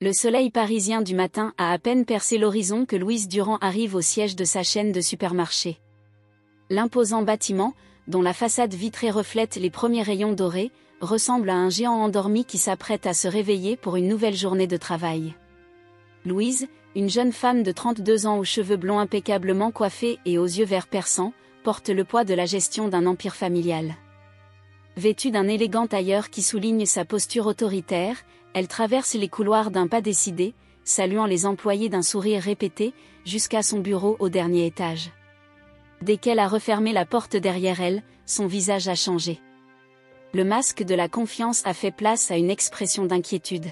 Le soleil parisien du matin a à peine percé l'horizon que Louise Durand arrive au siège de sa chaîne de supermarchés. L'imposant bâtiment, dont la façade vitrée reflète les premiers rayons dorés, ressemble à un géant endormi qui s'apprête à se réveiller pour une nouvelle journée de travail. Louise, une jeune femme de 32 ans aux cheveux blonds impeccablement coiffés et aux yeux verts perçants, porte le poids de la gestion d'un empire familial. Vêtue d'un élégant tailleur qui souligne sa posture autoritaire, elle traverse les couloirs d'un pas décidé, saluant les employés d'un sourire répété, jusqu'à son bureau au dernier étage. Dès qu'elle a refermé la porte derrière elle, son visage a changé. Le masque de la confiance a fait place à une expression d'inquiétude.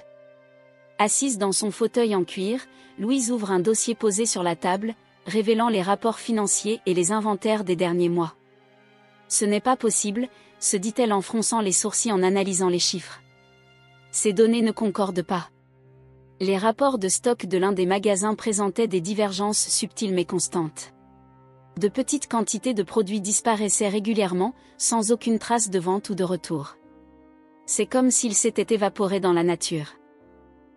Assise dans son fauteuil en cuir, Louise ouvre un dossier posé sur la table, révélant les rapports financiers et les inventaires des derniers mois. Ce n'est pas possible, se dit-elle en fronçant les sourcils en analysant les chiffres. Ces données ne concordent pas. Les rapports de stock de l'un des magasins présentaient des divergences subtiles mais constantes. De petites quantités de produits disparaissaient régulièrement, sans aucune trace de vente ou de retour. C'est comme s'ils s'étaient évaporés dans la nature.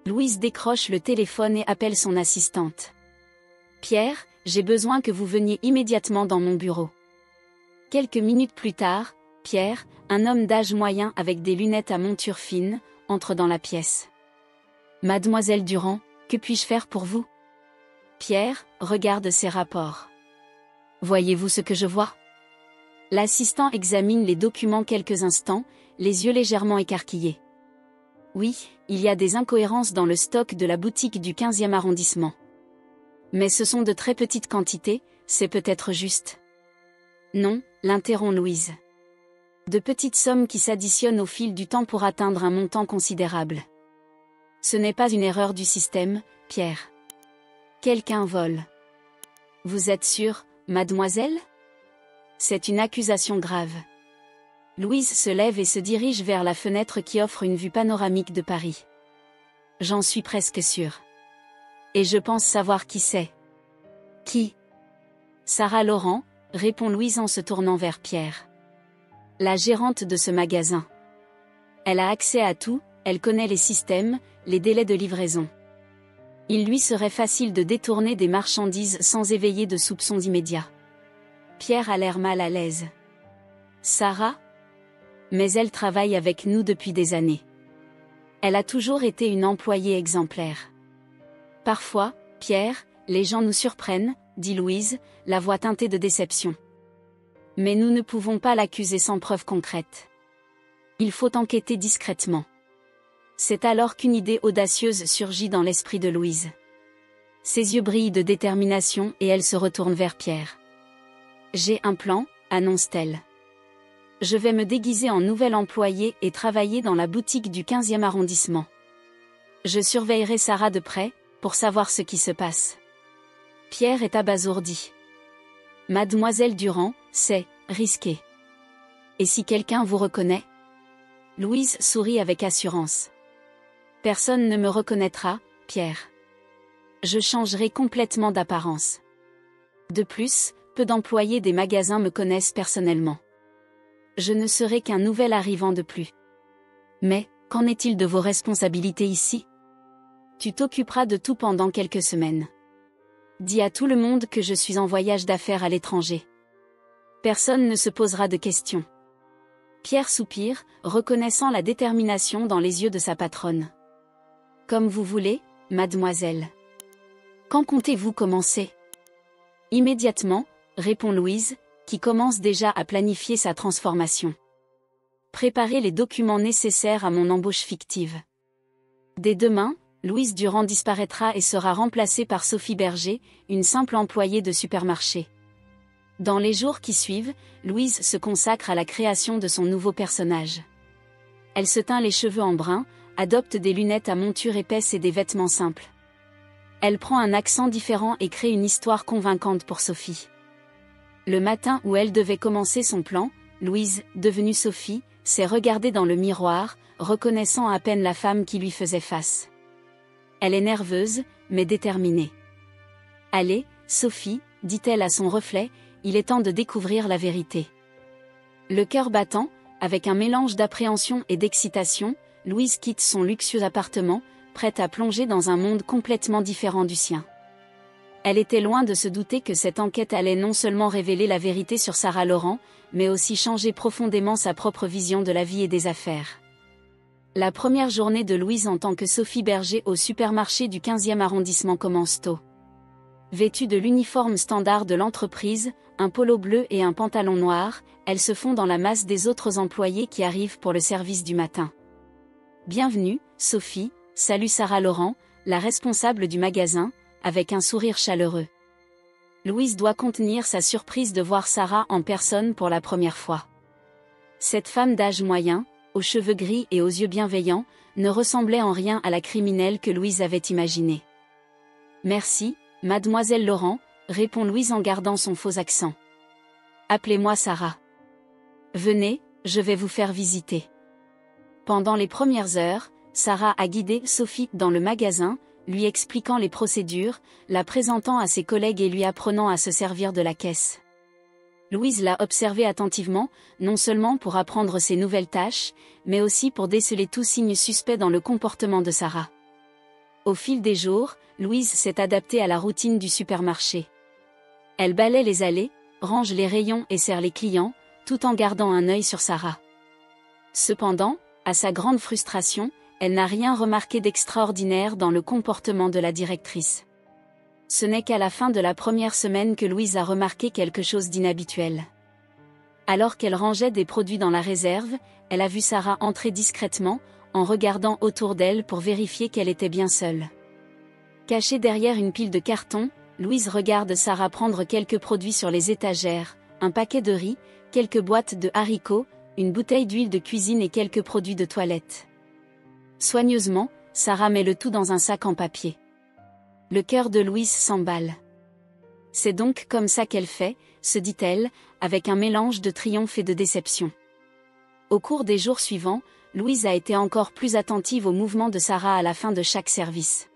Louise décroche le téléphone et appelle son assistante. « Pierre, j'ai besoin que vous veniez immédiatement dans mon bureau. » Quelques minutes plus tard, Pierre, un homme d'âge moyen avec des lunettes à monture fine, entre dans la pièce. « Mademoiselle Durand, que puis-je faire pour vous ?» Pierre regarde ses rapports. « Voyez-vous ce que je vois ?» L'assistant examine les documents quelques instants, les yeux légèrement écarquillés. « Oui, il y a des incohérences dans le stock de la boutique du 15e arrondissement. Mais ce sont de très petites quantités, c'est peut-être juste. » « Non, » l'interrompt Louise. « De petites sommes qui s'additionnent au fil du temps pour atteindre un montant considérable. Ce n'est pas une erreur du système, Pierre. Quelqu'un vole. » « Vous êtes sûre, mademoiselle ? » C'est une accusation grave. Louise se lève et se dirige vers la fenêtre qui offre une vue panoramique de Paris. « J'en suis presque sûre. Et je pense savoir qui c'est. » « Qui ? » « Sarah Laurent, » répond Louise en se tournant vers Pierre. « La gérante de ce magasin. Elle a accès à tout, elle connaît les systèmes, les délais de livraison. Il lui serait facile de détourner des marchandises sans éveiller de soupçons immédiats. » Pierre a l'air mal à l'aise. « Sarah ? Mais elle travaille avec nous depuis des années. Elle a toujours été une employée exemplaire. » « Parfois, Pierre, les gens nous surprennent, » dit Louise, la voix teintée de déception. « Mais nous ne pouvons pas l'accuser sans preuve concrète. Il faut enquêter discrètement. » C'est alors qu'une idée audacieuse surgit dans l'esprit de Louise. Ses yeux brillent de détermination et elle se retourne vers Pierre. « J'ai un plan, » annonce-t-elle. « Je vais me déguiser en nouvelle employée et travailler dans la boutique du 15e arrondissement. Je surveillerai Sarah de près, pour savoir ce qui se passe. » Pierre est abasourdi. « Mademoiselle Durand, c'est risqué. Et si quelqu'un vous reconnaît ? » Louise sourit avec assurance. « Personne ne me reconnaîtra, Pierre. Je changerai complètement d'apparence. De plus, peu d'employés des magasins me connaissent personnellement. Je ne serai qu'un nouvel arrivant de plus. Mais, qu'en est-il de vos responsabilités ici ? Tu t'occuperas de tout pendant quelques semaines. Dis à tout le monde que je suis en voyage d'affaires à l'étranger. Personne ne se posera de questions. » Pierre soupire, reconnaissant la détermination dans les yeux de sa patronne. « Comme vous voulez, mademoiselle. Quand comptez-vous commencer ? » « Immédiatement, » répond Louise, qui commence déjà à planifier sa transformation. « Préparez les documents nécessaires à mon embauche fictive. Dès demain, Louise Durand disparaîtra et sera remplacée par Sophie Berger, une simple employée de supermarché. Dans les jours qui suivent, Louise se consacre à la création de son nouveau personnage. Elle se teint les cheveux en brun, adopte des lunettes à monture épaisse et des vêtements simples. Elle prend un accent différent et crée une histoire convaincante pour Sophie. Le matin où elle devait commencer son plan, Louise, devenue Sophie, s'est regardée dans le miroir, reconnaissant à peine la femme qui lui faisait face. Elle est nerveuse, mais déterminée. « Allez, Sophie, » dit-elle à son reflet, « il est temps de découvrir la vérité. » Le cœur battant, avec un mélange d'appréhension et d'excitation, Louise quitte son luxueux appartement, prête à plonger dans un monde complètement différent du sien. Elle était loin de se douter que cette enquête allait non seulement révéler la vérité sur Sarah Laurent, mais aussi changer profondément sa propre vision de la vie et des affaires. La première journée de Louise en tant que Sophie Berger au supermarché du 15e arrondissement commence tôt. Vêtue de l'uniforme standard de l'entreprise, un polo bleu et un pantalon noir, elle se fond dans la masse des autres employés qui arrivent pour le service du matin. Bienvenue, Sophie, salue Sarah Laurent, la responsable du magasin, avec un sourire chaleureux. Louise doit contenir sa surprise de voir Sarah en personne pour la première fois. Cette femme d'âge moyen, aux cheveux gris et aux yeux bienveillants, ne ressemblait en rien à la criminelle que Louise avait imaginée. Merci, mademoiselle Laurent, répond Louise en gardant son faux accent. Appelez-moi Sarah. Venez, je vais vous faire visiter. Pendant les premières heures, Sarah a guidé Sophie dans le magasin, lui expliquant les procédures, la présentant à ses collègues et lui apprenant à se servir de la caisse. Louise l'a observée attentivement, non seulement pour apprendre ses nouvelles tâches, mais aussi pour déceler tout signe suspect dans le comportement de Sarah. Au fil des jours, Louise s'est adaptée à la routine du supermarché. Elle balaie les allées, range les rayons et sert les clients, tout en gardant un œil sur Sarah. Cependant, à sa grande frustration, elle n'a rien remarqué d'extraordinaire dans le comportement de la directrice. Ce n'est qu'à la fin de la première semaine que Louise a remarqué quelque chose d'inhabituel. Alors qu'elle rangeait des produits dans la réserve, elle a vu Sarah entrer discrètement, en regardant autour d'elle pour vérifier qu'elle était bien seule. Cachée derrière une pile de cartons, Louise regarde Sarah prendre quelques produits sur les étagères, un paquet de riz, quelques boîtes de haricots, une bouteille d'huile de cuisine et quelques produits de toilette. Soigneusement, Sarah met le tout dans un sac en papier. Le cœur de Louise s'emballe. C'est donc comme ça qu'elle fait, se dit-elle, avec un mélange de triomphe et de déception. Au cours des jours suivants, Louise a été encore plus attentive aux mouvements de Sarah à la fin de chaque service.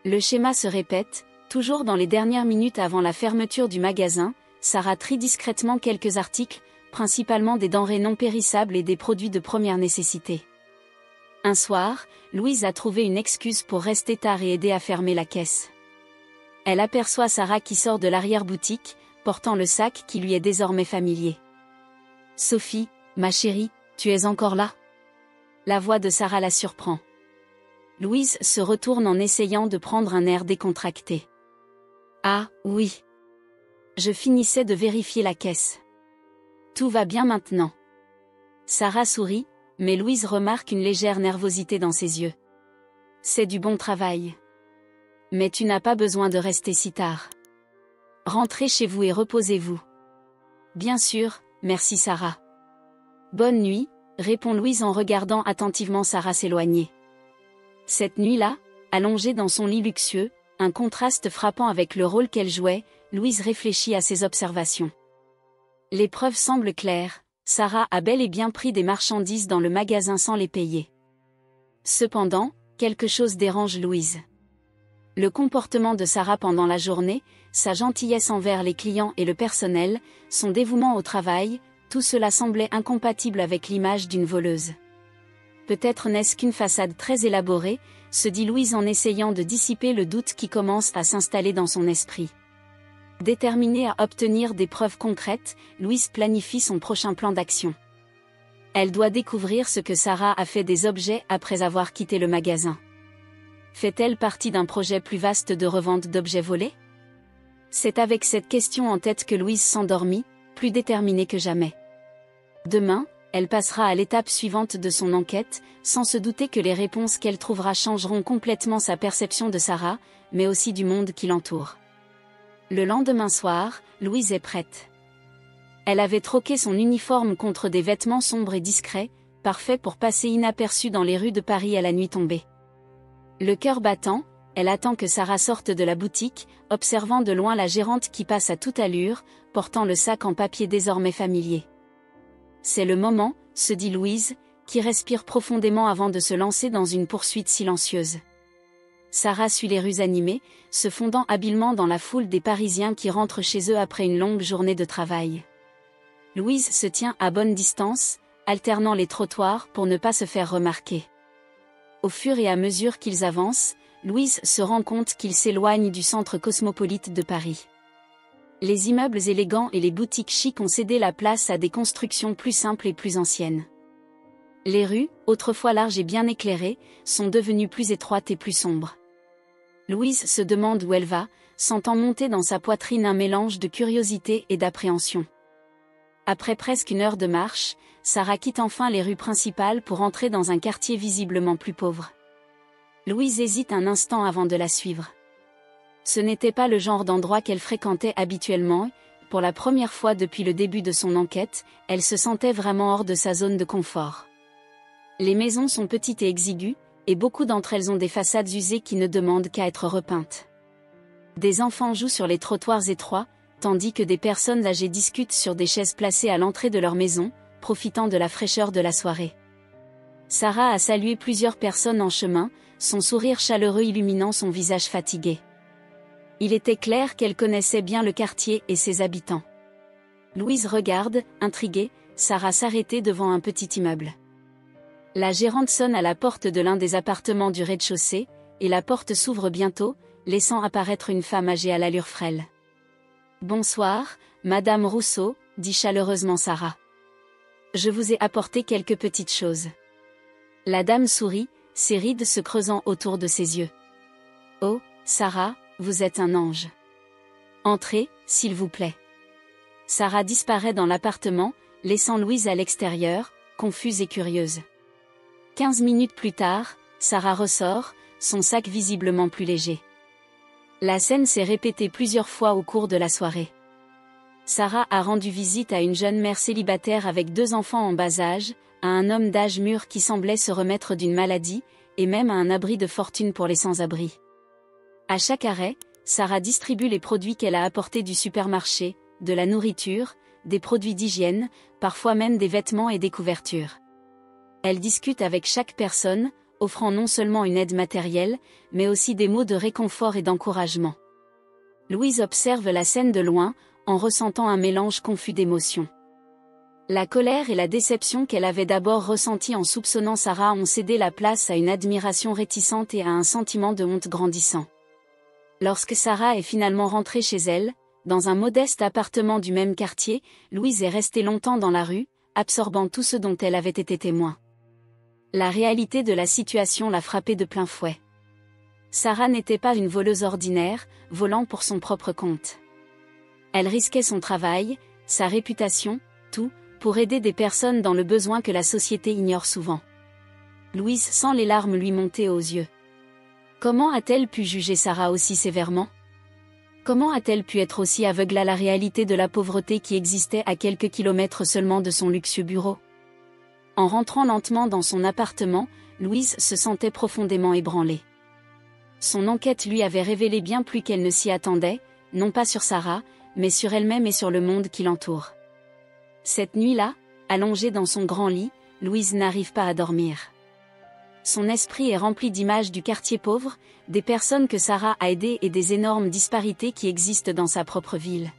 Le schéma se répète, toujours dans les dernières minutes avant la fermeture du magasin, Sarah trie discrètement quelques articles, principalement des denrées non périssables et des produits de première nécessité. Un soir, Louise a trouvé une excuse pour rester tard et aider à fermer la caisse. Elle aperçoit Sarah qui sort de l'arrière-boutique, portant le sac qui lui est désormais familier. « Sophie, ma chérie, tu es encore là ?» La voix de Sarah la surprend. Louise se retourne en essayant de prendre un air décontracté. « Ah, oui. Je finissais de vérifier la caisse. Tout va bien maintenant. » Sarah sourit, mais Louise remarque une légère nervosité dans ses yeux. « C'est du bon travail. Mais tu n'as pas besoin de rester si tard. Rentrez chez vous et reposez-vous. »« Bien sûr, merci Sarah. »« Bonne nuit, » répond Louise en regardant attentivement Sarah s'éloigner. Cette nuit-là, allongée dans son lit luxueux, un contraste frappant avec le rôle qu'elle jouait, Louise réfléchit à ses observations. Les preuves semblent claires. Sarah a bel et bien pris des marchandises dans le magasin sans les payer. Cependant, quelque chose dérange Louise. Le comportement de Sarah pendant la journée, sa gentillesse envers les clients et le personnel, son dévouement au travail, tout cela semblait incompatible avec l'image d'une voleuse. Peut-être n'est-ce qu'une façade très élaborée, se dit Louise en essayant de dissiper le doute qui commence à s'installer dans son esprit. Déterminée à obtenir des preuves concrètes, Louise planifie son prochain plan d'action. Elle doit découvrir ce que Sarah a fait des objets après avoir quitté le magasin. Fait-elle partie d'un projet plus vaste de revente d'objets volés? C'est avec cette question en tête que Louise s'endormit, plus déterminée que jamais. Demain, elle passera à l'étape suivante de son enquête, sans se douter que les réponses qu'elle trouvera changeront complètement sa perception de Sarah, mais aussi du monde qui l'entoure. Le lendemain soir, Louise est prête. Elle avait troqué son uniforme contre des vêtements sombres et discrets, parfaits pour passer inaperçus dans les rues de Paris à la nuit tombée. Le cœur battant, elle attend que Sarah sorte de la boutique, observant de loin la gérante qui passe à toute allure, portant le sac en papier désormais familier. C'est le moment, se dit Louise, qui respire profondément avant de se lancer dans une poursuite silencieuse. Sarah suit les rues animées, se fondant habilement dans la foule des Parisiens qui rentrent chez eux après une longue journée de travail. Louise se tient à bonne distance, alternant les trottoirs pour ne pas se faire remarquer. Au fur et à mesure qu'ils avancent, Louise se rend compte qu'ils s'éloignent du centre cosmopolite de Paris. Les immeubles élégants et les boutiques chics ont cédé la place à des constructions plus simples et plus anciennes. Les rues, autrefois larges et bien éclairées, sont devenues plus étroites et plus sombres. Louise se demande où elle va, sentant monter dans sa poitrine un mélange de curiosité et d'appréhension. Après presque une heure de marche, Sarah quitte enfin les rues principales pour entrer dans un quartier visiblement plus pauvre. Louise hésite un instant avant de la suivre. Ce n'était pas le genre d'endroit qu'elle fréquentait habituellement. Pour la première fois depuis le début de son enquête, elle se sentait vraiment hors de sa zone de confort. Les maisons sont petites et exiguës, et beaucoup d'entre elles ont des façades usées qui ne demandent qu'à être repeintes. Des enfants jouent sur les trottoirs étroits, tandis que des personnes âgées discutent sur des chaises placées à l'entrée de leur maison, profitant de la fraîcheur de la soirée. Sarah a salué plusieurs personnes en chemin, son sourire chaleureux illuminant son visage fatigué. Il était clair qu'elle connaissait bien le quartier et ses habitants. Louise regarde, intriguée, Sarah s'arrêter devant un petit immeuble. La gérante sonne à la porte de l'un des appartements du rez-de-chaussée, et la porte s'ouvre bientôt, laissant apparaître une femme âgée à l'allure frêle. « Bonsoir, Madame Rousseau », dit chaleureusement Sarah. « Je vous ai apporté quelques petites choses. » La dame sourit, ses rides se creusant autour de ses yeux. « Oh, Sarah, vous êtes un ange. Entrez, s'il vous plaît. » Sarah disparaît dans l'appartement, laissant Louise à l'extérieur, confuse et curieuse. 15 minutes plus tard, Sarah ressort, son sac visiblement plus léger. La scène s'est répétée plusieurs fois au cours de la soirée. Sarah a rendu visite à une jeune mère célibataire avec 2 enfants en bas âge, à un homme d'âge mûr qui semblait se remettre d'une maladie, et même à un abri de fortune pour les sans-abri. À chaque arrêt, Sarah distribue les produits qu'elle a apportés du supermarché, de la nourriture, des produits d'hygiène, parfois même des vêtements et des couvertures. Elle discute avec chaque personne, offrant non seulement une aide matérielle, mais aussi des mots de réconfort et d'encouragement. Louise observe la scène de loin, en ressentant un mélange confus d'émotions. La colère et la déception qu'elle avait d'abord ressentie en soupçonnant Sarah ont cédé la place à une admiration réticente et à un sentiment de honte grandissant. Lorsque Sarah est finalement rentrée chez elle, dans un modeste appartement du même quartier, Louise est restée longtemps dans la rue, absorbant tout ce dont elle avait été témoin. La réalité de la situation l'a frappée de plein fouet. Sarah n'était pas une voleuse ordinaire, volant pour son propre compte. Elle risquait son travail, sa réputation, tout, pour aider des personnes dans le besoin que la société ignore souvent. Louise sent les larmes lui monter aux yeux. Comment a-t-elle pu juger Sarah aussi sévèrement ? Comment a-t-elle pu être aussi aveugle à la réalité de la pauvreté qui existait à quelques kilomètres seulement de son luxueux bureau ? En rentrant lentement dans son appartement, Louise se sentait profondément ébranlée. Son enquête lui avait révélé bien plus qu'elle ne s'y attendait, non pas sur Sarah, mais sur elle-même et sur le monde qui l'entoure. Cette nuit-là, allongée dans son grand lit, Louise n'arrive pas à dormir. Son esprit est rempli d'images du quartier pauvre, des personnes que Sarah a aidées et des énormes disparités qui existent dans sa propre ville.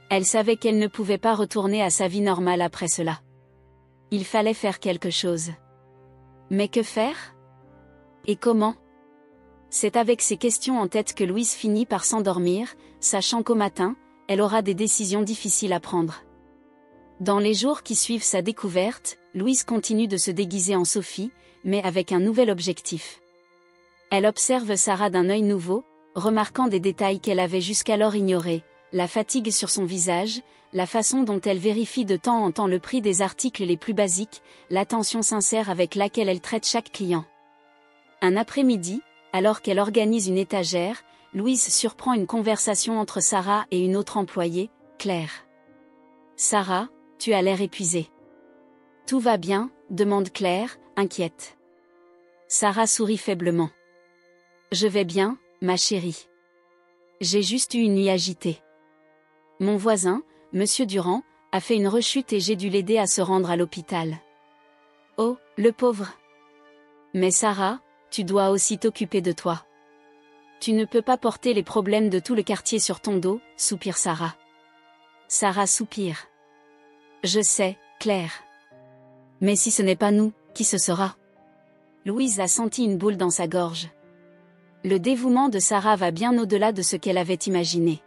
Elle savait qu'elle ne pouvait pas retourner à sa vie normale après cela. Il fallait faire quelque chose. Mais que faire ? Et comment ? C'est avec ces questions en tête que Louise finit par s'endormir, sachant qu'au matin, elle aura des décisions difficiles à prendre. Dans les jours qui suivent sa découverte, Louise continue de se déguiser en Sophie, mais avec un nouvel objectif. Elle observe Sarah d'un œil nouveau, remarquant des détails qu'elle avait jusqu'alors ignorés, la fatigue sur son visage, la façon dont elle vérifie de temps en temps le prix des articles les plus basiques, l'attention sincère avec laquelle elle traite chaque client. Un après-midi, alors qu'elle organise une étagère, Louise surprend une conversation entre Sarah et une autre employée, Claire. « Sarah, tu as l'air épuisée. »« Tout va bien ?» demande Claire, inquiète. Sarah sourit faiblement. « Je vais bien, ma chérie. J'ai juste eu une nuit agitée. Mon voisin, Monsieur Durand, a fait une rechute et j'ai dû l'aider à se rendre à l'hôpital. »« Oh, le pauvre. Mais Sarah, tu dois aussi t'occuper de toi. Tu ne peux pas porter les problèmes de tout le quartier sur ton dos, » soupire Sarah. Sarah soupire. « Je sais, Claire. Mais si ce n'est pas nous, qui ce sera ? Louise a senti une boule dans sa gorge. Le dévouement de Sarah va bien au-delà de ce qu'elle avait imaginé.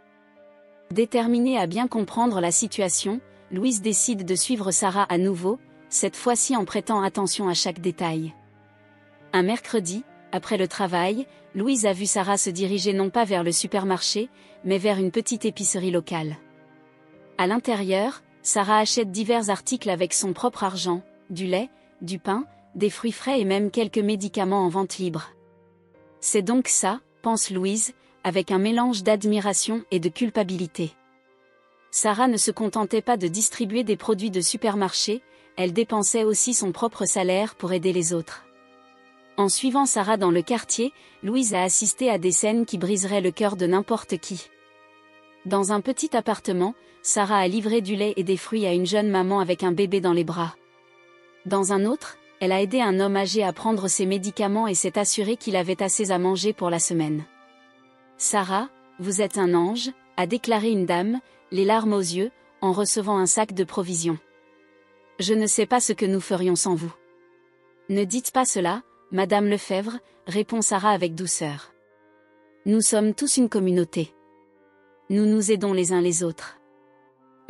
Déterminée à bien comprendre la situation, Louise décide de suivre Sarah à nouveau, cette fois-ci en prêtant attention à chaque détail. Un mercredi, après le travail, Louise a vu Sarah se diriger non pas vers le supermarché, mais vers une petite épicerie locale. À l'intérieur, Sarah achète divers articles avec son propre argent, du lait, du pain, des fruits frais et même quelques médicaments en vente libre. C'est donc ça, pense Louise, avec un mélange d'admiration et de culpabilité. Sarah ne se contentait pas de distribuer des produits de supermarché, elle dépensait aussi son propre salaire pour aider les autres. En suivant Sarah dans le quartier, Louise a assisté à des scènes qui briseraient le cœur de n'importe qui. Dans un petit appartement, Sarah a livré du lait et des fruits à une jeune maman avec un bébé dans les bras. Dans un autre, elle a aidé un homme âgé à prendre ses médicaments et s'est assurée qu'il avait assez à manger pour la semaine. « Sarah, vous êtes un ange », a déclaré une dame, les larmes aux yeux, en recevant un sac de provisions. « Je ne sais pas ce que nous ferions sans vous. »« Ne dites pas cela, Madame Lefebvre », répond Sarah avec douceur. « Nous sommes tous une communauté. Nous nous aidons les uns les autres. »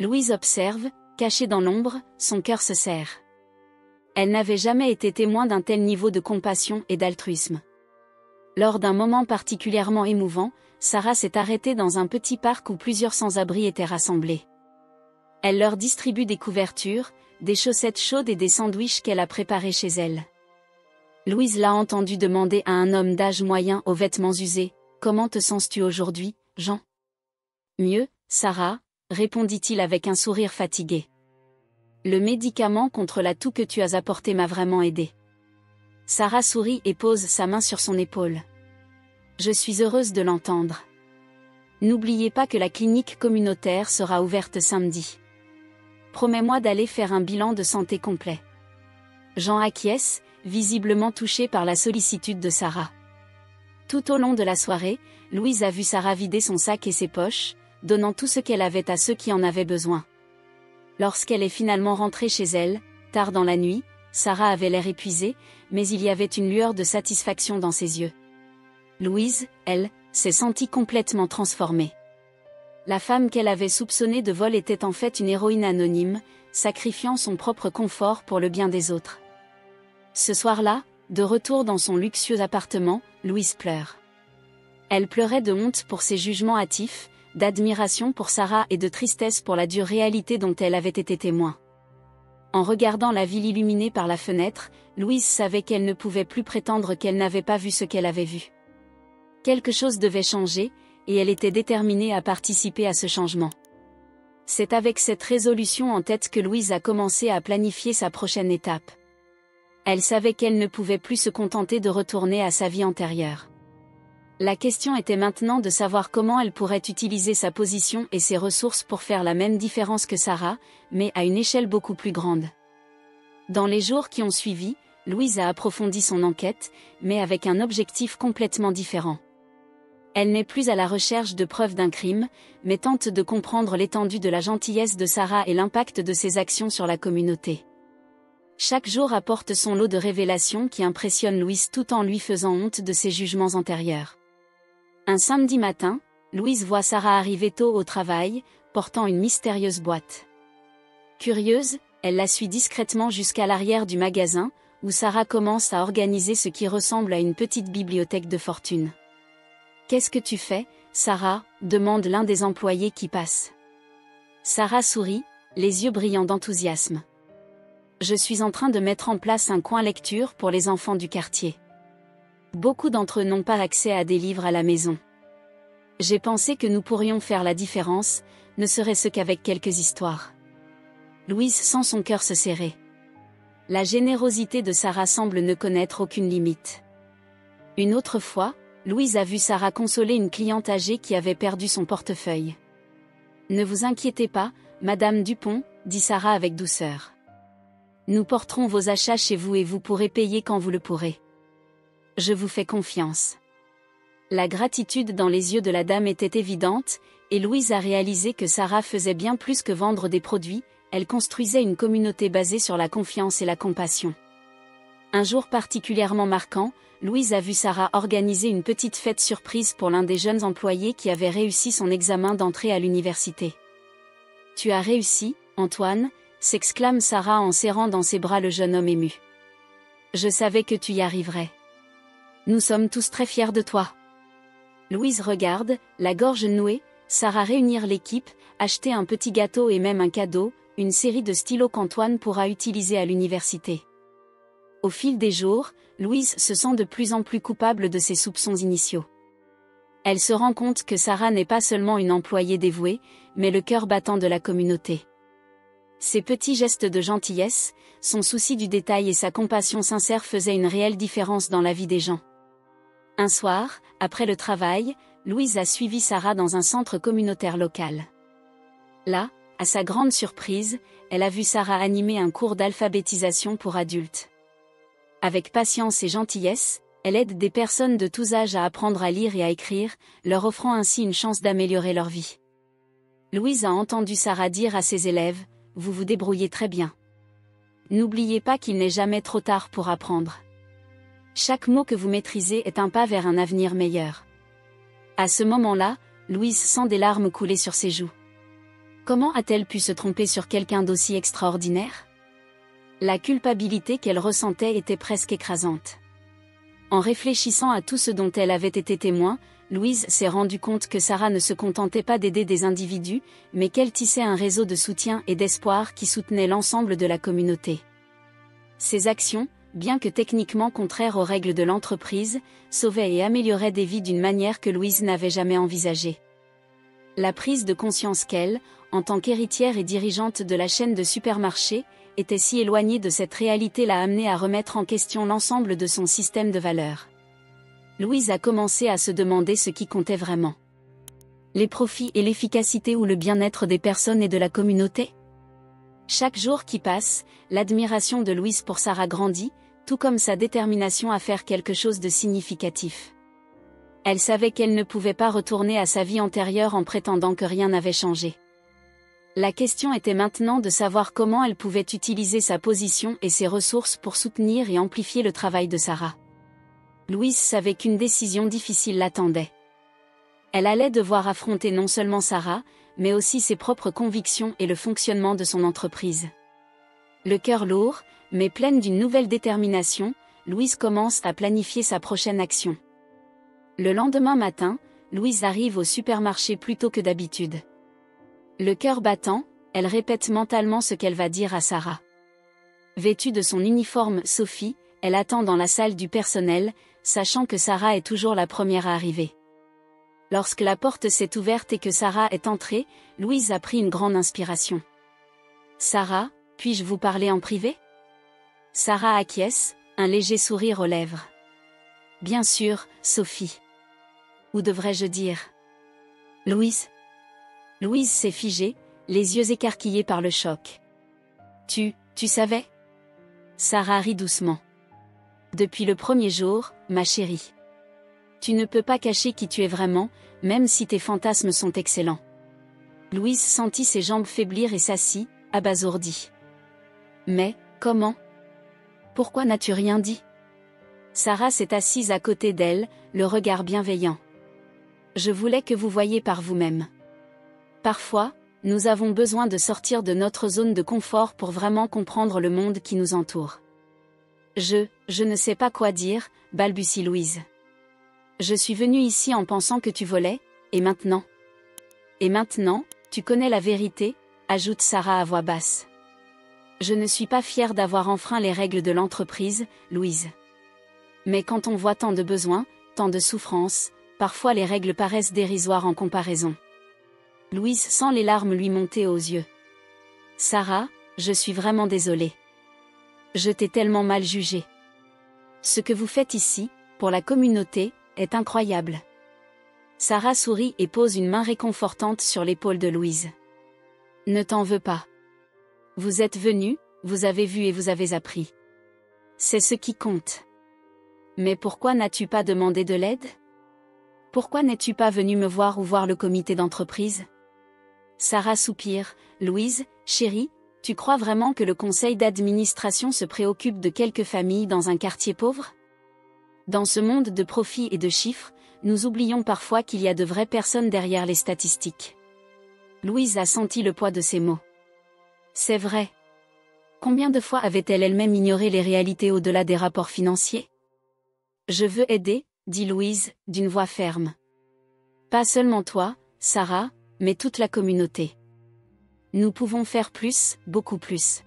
Louise observe, cachée dans l'ombre, son cœur se serre. Elle n'avait jamais été témoin d'un tel niveau de compassion et d'altruisme. Lors d'un moment particulièrement émouvant, Sarah s'est arrêtée dans un petit parc où plusieurs sans-abri étaient rassemblés. Elle leur distribue des couvertures, des chaussettes chaudes et des sandwichs qu'elle a préparés chez elle. Louise l'a entendu demander à un homme d'âge moyen aux vêtements usés, « Comment te sens-tu aujourd'hui, Jean ?»« Mieux, Sarah », répondit-il avec un sourire fatigué. « Le médicament contre la toux que tu as apporté m'a vraiment aidé. » Sarah sourit et pose sa main sur son épaule. « Je suis heureuse de l'entendre. N'oubliez pas que la clinique communautaire sera ouverte samedi. Promets-moi d'aller faire un bilan de santé complet. » Jean acquiesce, visiblement touché par la sollicitude de Sarah. Tout au long de la soirée, Louise a vu Sarah vider son sac et ses poches, donnant tout ce qu'elle avait à ceux qui en avaient besoin. Lorsqu'elle est finalement rentrée chez elle, tard dans la nuit, Sarah avait l'air épuisée, mais il y avait une lueur de satisfaction dans ses yeux. Louise, elle, s'est sentie complètement transformée. La femme qu'elle avait soupçonnée de vol était en fait une héroïne anonyme, sacrifiant son propre confort pour le bien des autres. Ce soir-là, de retour dans son luxueux appartement, Louise pleure. Elle pleurait de honte pour ses jugements hâtifs, d'admiration pour Sarah et de tristesse pour la dure réalité dont elle avait été témoin. En regardant la ville illuminée par la fenêtre, Louise savait qu'elle ne pouvait plus prétendre qu'elle n'avait pas vu ce qu'elle avait vu. Quelque chose devait changer, et elle était déterminée à participer à ce changement. C'est avec cette résolution en tête que Louise a commencé à planifier sa prochaine étape. Elle savait qu'elle ne pouvait plus se contenter de retourner à sa vie antérieure. La question était maintenant de savoir comment elle pourrait utiliser sa position et ses ressources pour faire la même différence que Sarah, mais à une échelle beaucoup plus grande. Dans les jours qui ont suivi, Louise a approfondi son enquête, mais avec un objectif complètement différent. Elle n'est plus à la recherche de preuves d'un crime, mais tente de comprendre l'étendue de la gentillesse de Sarah et l'impact de ses actions sur la communauté. Chaque jour apporte son lot de révélations qui impressionnent Louise tout en lui faisant honte de ses jugements antérieurs. Un samedi matin, Louise voit Sarah arriver tôt au travail, portant une mystérieuse boîte. Curieuse, elle la suit discrètement jusqu'à l'arrière du magasin, où Sarah commence à organiser ce qui ressemble à une petite bibliothèque de fortune. « Qu'est-ce que tu fais, Sarah ?» demande l'un des employés qui passe. Sarah sourit, les yeux brillants d'enthousiasme. « Je suis en train de mettre en place un coin lecture pour les enfants du quartier. Beaucoup d'entre eux n'ont pas accès à des livres à la maison. J'ai pensé que nous pourrions faire la différence, ne serait-ce qu'avec quelques histoires. » Louise sent son cœur se serrer. La générosité de Sarah semble ne connaître aucune limite. Une autre fois, Louise a vu Sarah consoler une cliente âgée qui avait perdu son portefeuille. « Ne vous inquiétez pas, Madame Dupont, » dit Sarah avec douceur. « Nous porterons vos achats chez vous et vous pourrez payer quand vous le pourrez. Je vous fais confiance. » La gratitude dans les yeux de la dame était évidente, et Louise a réalisé que Sarah faisait bien plus que vendre des produits, elle construisait une communauté basée sur la confiance et la compassion. Un jour particulièrement marquant, Louise a vu Sarah organiser une petite fête surprise pour l'un des jeunes employés qui avait réussi son examen d'entrée à l'université. « Tu as réussi, Antoine !» s'exclame Sarah en serrant dans ses bras le jeune homme ému. « Je savais que tu y arriverais. Nous sommes tous très fiers de toi. » Louise regarde, la gorge nouée, Sarah réunir l'équipe, acheter un petit gâteau et même un cadeau, une série de stylos qu'Antoine pourra utiliser à l'université. Au fil des jours, Louise se sent de plus en plus coupable de ses soupçons initiaux. Elle se rend compte que Sarah n'est pas seulement une employée dévouée, mais le cœur battant de la communauté. Ses petits gestes de gentillesse, son souci du détail et sa compassion sincère faisaient une réelle différence dans la vie des gens. Un soir, après le travail, Louise a suivi Sarah dans un centre communautaire local. Là, à sa grande surprise, elle a vu Sarah animer un cours d'alphabétisation pour adultes. Avec patience et gentillesse, elle aide des personnes de tous âges à apprendre à lire et à écrire, leur offrant ainsi une chance d'améliorer leur vie. Louise a entendu Sarah dire à ses élèves : « Vous vous débrouillez très bien. N'oubliez pas qu'il n'est jamais trop tard pour apprendre. Chaque mot que vous maîtrisez est un pas vers un avenir meilleur. » À ce moment-là, Louise sent des larmes couler sur ses joues. Comment a-t-elle pu se tromper sur quelqu'un d'aussi extraordinaire ? La culpabilité qu'elle ressentait était presque écrasante. En réfléchissant à tout ce dont elle avait été témoin, Louise s'est rendue compte que Sarah ne se contentait pas d'aider des individus, mais qu'elle tissait un réseau de soutien et d'espoir qui soutenait l'ensemble de la communauté. Ses actions, bien que techniquement contraires aux règles de l'entreprise, sauvaient et amélioraient des vies d'une manière que Louise n'avait jamais envisagée. La prise de conscience qu'elle, en tant qu'héritière et dirigeante de la chaîne de supermarchés, était si éloignée de cette réalité l'a amenée à remettre en question l'ensemble de son système de valeurs. Louise a commencé à se demander ce qui comptait vraiment. Les profits et l'efficacité ou le bien-être des personnes et de la communauté ? Chaque jour qui passe, l'admiration de Louise pour Sarah grandit, tout comme sa détermination à faire quelque chose de significatif. Elle savait qu'elle ne pouvait pas retourner à sa vie antérieure en prétendant que rien n'avait changé. La question était maintenant de savoir comment elle pouvait utiliser sa position et ses ressources pour soutenir et amplifier le travail de Sarah. Louise savait qu'une décision difficile l'attendait. Elle allait devoir affronter non seulement Sarah, mais aussi ses propres convictions et le fonctionnement de son entreprise. Le cœur lourd, mais pleine d'une nouvelle détermination, Louise commence à planifier sa prochaine action. Le lendemain matin, Louise arrive au supermarché plus tôt que d'habitude. Le cœur battant, elle répète mentalement ce qu'elle va dire à Sarah. Vêtue de son uniforme Sophie, elle attend dans la salle du personnel, sachant que Sarah est toujours la première à arriver. Lorsque la porte s'est ouverte et que Sarah est entrée, Louise a pris une grande inspiration. « Sarah, puis-je vous parler en privé ?» Sarah acquiesce, un léger sourire aux lèvres. « Bien sûr, Sophie. Ou devrais-je dire Louise ?» Louise s'est figée, les yeux écarquillés par le choc. « Tu savais ?» Sarah rit doucement. « Depuis le premier jour, ma chérie. Tu ne peux pas cacher qui tu es vraiment, même si tes fantasmes sont excellents. » Louise sentit ses jambes faiblir et s'assit, abasourdie. « Mais, comment ? Pourquoi n'as-tu rien dit ?» Sarah s'est assise à côté d'elle, le regard bienveillant. « Je voulais que vous voyiez par vous-même. Parfois, nous avons besoin de sortir de notre zone de confort pour vraiment comprendre le monde qui nous entoure. » Je ne sais pas quoi dire, balbutie Louise. Je suis venue ici en pensant que tu volais, et maintenant ? Et maintenant, tu connais la vérité, ajoute Sarah à voix basse. Je ne suis pas fière d'avoir enfreint les règles de l'entreprise, Louise. Mais quand on voit tant de besoins, tant de souffrances, parfois les règles paraissent dérisoires en comparaison. Louise sent les larmes lui monter aux yeux. Sarah, je suis vraiment désolée. Je t'ai tellement mal jugée. Ce que vous faites ici, pour la communauté, est incroyable. Sarah sourit et pose une main réconfortante sur l'épaule de Louise. Ne t'en veux pas. Vous êtes venue, vous avez vu et vous avez appris. C'est ce qui compte. Mais pourquoi n'as-tu pas demandé de l'aide ? Pourquoi n'es-tu pas venue me voir ou voir le comité d'entreprise ? Sarah soupire. Louise, chérie, Tu crois vraiment que le conseil d'administration se préoccupe de quelques familles dans un quartier pauvre? Dans ce monde de profits et de chiffres, nous oublions parfois qu'il y a de vraies personnes derrière les statistiques. Louise a senti le poids de ces mots. C'est vrai. Combien de fois avait-elle elle-même ignoré les réalités au-delà des rapports financiers? Je veux aider, dit Louise, d'une voix ferme. Pas seulement toi, Sarah, mais toute la communauté. Nous pouvons faire plus, beaucoup plus.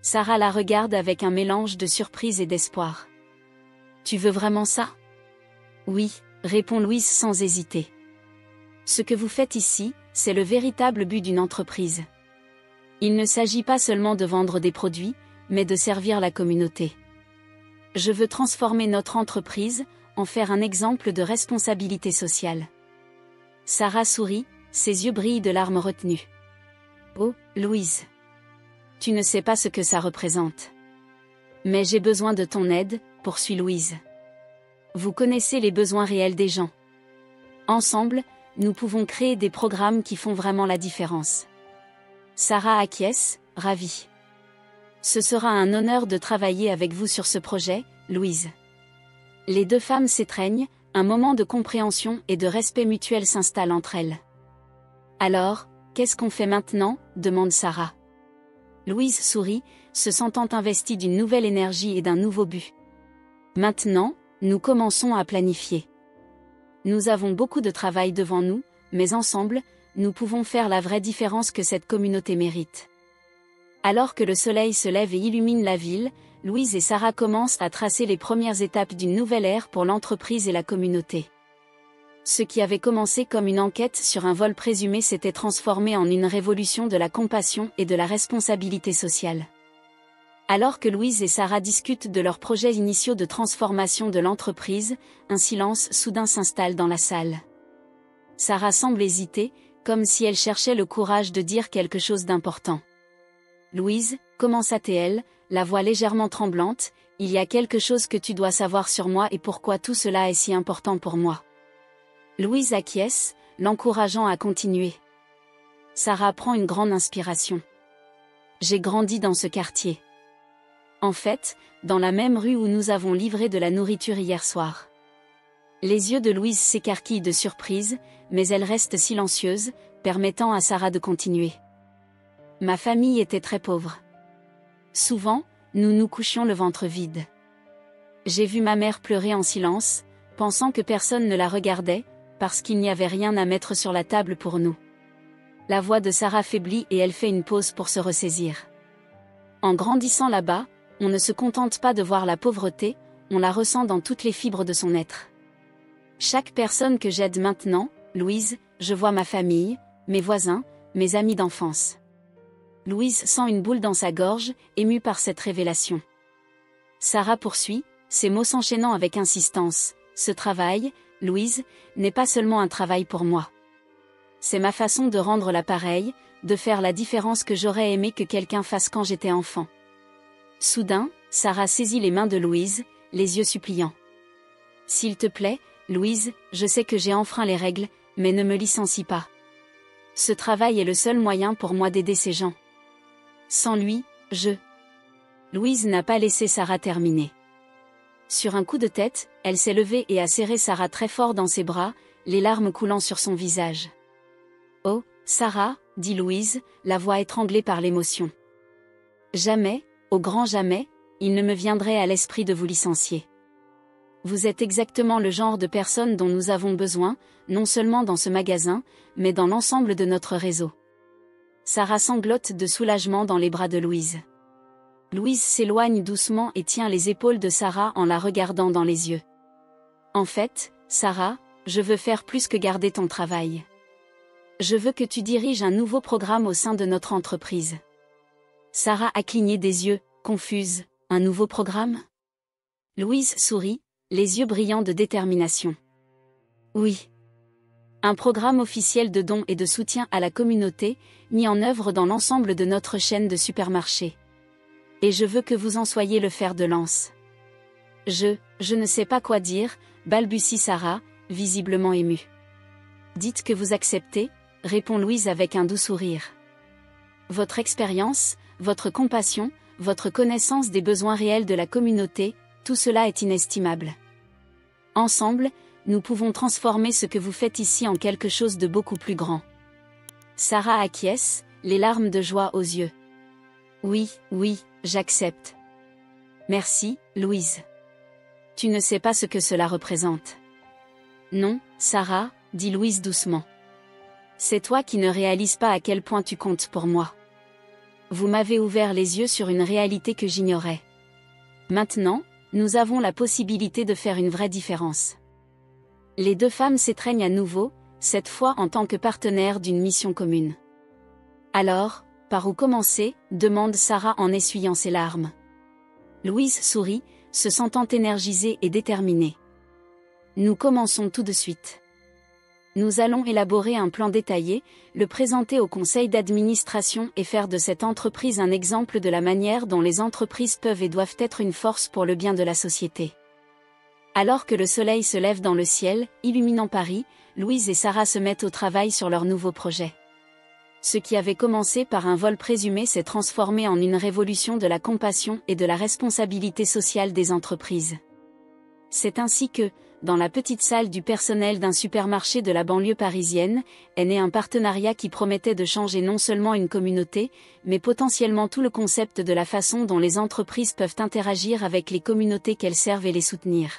Sarah la regarde avec un mélange de surprise et d'espoir. Tu veux vraiment ça? Oui, répond Louise sans hésiter. Ce que vous faites ici, c'est le véritable but d'une entreprise. Il ne s'agit pas seulement de vendre des produits, mais de servir la communauté. Je veux transformer notre entreprise, en faire un exemple de responsabilité sociale. Sarah sourit, ses yeux brillent de larmes retenues. Oh, Louise. Tu ne sais pas ce que ça représente. Mais j'ai besoin de ton aide, poursuit Louise. Vous connaissez les besoins réels des gens. Ensemble, nous pouvons créer des programmes qui font vraiment la différence. Sarah acquiesce, ravie. Ce sera un honneur de travailler avec vous sur ce projet, Louise. Les deux femmes s'étreignent, un moment de compréhension et de respect mutuel s'installe entre elles. Alors, qu'est-ce qu'on fait maintenant? Demande Sarah. Louise sourit, se sentant investie d'une nouvelle énergie et d'un nouveau but. Maintenant, nous commençons à planifier. Nous avons beaucoup de travail devant nous, mais ensemble, nous pouvons faire la vraie différence que cette communauté mérite. Alors que le soleil se lève et illumine la ville, Louise et Sarah commencent à tracer les premières étapes d'une nouvelle ère pour l'entreprise et la communauté. Ce qui avait commencé comme une enquête sur un vol présumé s'était transformé en une révolution de la compassion et de la responsabilité sociale. Alors que Louise et Sarah discutent de leurs projets initiaux de transformation de l'entreprise, un silence soudain s'installe dans la salle. Sarah semble hésiter, comme si elle cherchait le courage de dire quelque chose d'important. Louise, commença-t-elle, la voix légèrement tremblante, il y a quelque chose que tu dois savoir sur moi et pourquoi tout cela est si important pour moi. Louise acquiesce, l'encourageant à continuer. Sarah prend une grande inspiration. J'ai grandi dans ce quartier. En fait, dans la même rue où nous avons livré de la nourriture hier soir. Les yeux de Louise s'écarquillent de surprise, mais elle reste silencieuse, permettant à Sarah de continuer. Ma famille était très pauvre. Souvent, nous nous couchions le ventre vide. J'ai vu ma mère pleurer en silence, pensant que personne ne la regardait, parce qu'il n'y avait rien à mettre sur la table pour nous. La voix de Sarah faiblit et elle fait une pause pour se ressaisir. En grandissant là-bas, on ne se contente pas de voir la pauvreté, on la ressent dans toutes les fibres de son être. Chaque personne que j'aide maintenant, Louise, je vois ma famille, mes voisins, mes amis d'enfance. Louise sent une boule dans sa gorge, émue par cette révélation. Sarah poursuit, ses mots s'enchaînant avec insistance. Ce travail, Louise, n'est pas seulement un travail pour moi. C'est ma façon de rendre l'appareil, de faire la différence que j'aurais aimé que quelqu'un fasse quand j'étais enfant. Soudain, Sarah saisit les mains de Louise, les yeux suppliants. S'il te plaît, Louise, je sais que j'ai enfreint les règles, mais ne me licencie pas. Ce travail est le seul moyen pour moi d'aider ces gens. Sans lui, Louise n'a pas laissé Sarah terminer. Sur un coup de tête, elle s'est levée et a serré Sarah très fort dans ses bras, les larmes coulant sur son visage. Oh, Sarah, dit Louise, la voix étranglée par l'émotion. Jamais, au grand jamais, il ne me viendrait à l'esprit de vous licencier. Vous êtes exactement le genre de personne dont nous avons besoin, non seulement dans ce magasin, mais dans l'ensemble de notre réseau. Sarah sanglote de soulagement dans les bras de Louise. Louise s'éloigne doucement et tient les épaules de Sarah en la regardant dans les yeux. En fait, Sarah, je veux faire plus que garder ton travail. Je veux que tu diriges un nouveau programme au sein de notre entreprise. Sarah a cligné des yeux, confuse. Un nouveau programme? Louise sourit, les yeux brillants de détermination. Oui. Un programme officiel de dons et de soutien à la communauté, mis en œuvre dans l'ensemble de notre chaîne de supermarchés. Et je veux que vous en soyez le fer de lance. Je ne sais pas quoi dire, balbutie Sarah, visiblement émue. Dites que vous acceptez, répond Louise avec un doux sourire. Votre expérience, votre compassion, votre connaissance des besoins réels de la communauté, tout cela est inestimable. Ensemble, nous pouvons transformer ce que vous faites ici en quelque chose de beaucoup plus grand. Sarah acquiesce, les larmes de joie aux yeux. Oui, oui, j'accepte. Merci, Louise. Tu ne sais pas ce que cela représente. Non, Sarah, dit Louise doucement. C'est toi qui ne réalises pas à quel point tu comptes pour moi. Vous m'avez ouvert les yeux sur une réalité que j'ignorais. Maintenant, nous avons la possibilité de faire une vraie différence. Les deux femmes s'étreignent à nouveau, cette fois en tant que partenaires d'une mission commune. Alors, par où commencer, demande Sarah en essuyant ses larmes. Louise sourit, se sentant énergisée et déterminée. Nous commençons tout de suite. Nous allons élaborer un plan détaillé, le présenter au conseil d'administration et faire de cette entreprise un exemple de la manière dont les entreprises peuvent et doivent être une force pour le bien de la société. Alors que le soleil se lève dans le ciel, illuminant Paris, Louise et Sarah se mettent au travail sur leur nouveau projet. Ce qui avait commencé par un vol présumé s'est transformé en une révolution de la compassion et de la responsabilité sociale des entreprises. C'est ainsi que, dans la petite salle du personnel d'un supermarché de la banlieue parisienne, est né un partenariat qui promettait de changer non seulement une communauté, mais potentiellement tout le concept de la façon dont les entreprises peuvent interagir avec les communautés qu'elles servent et les soutenir.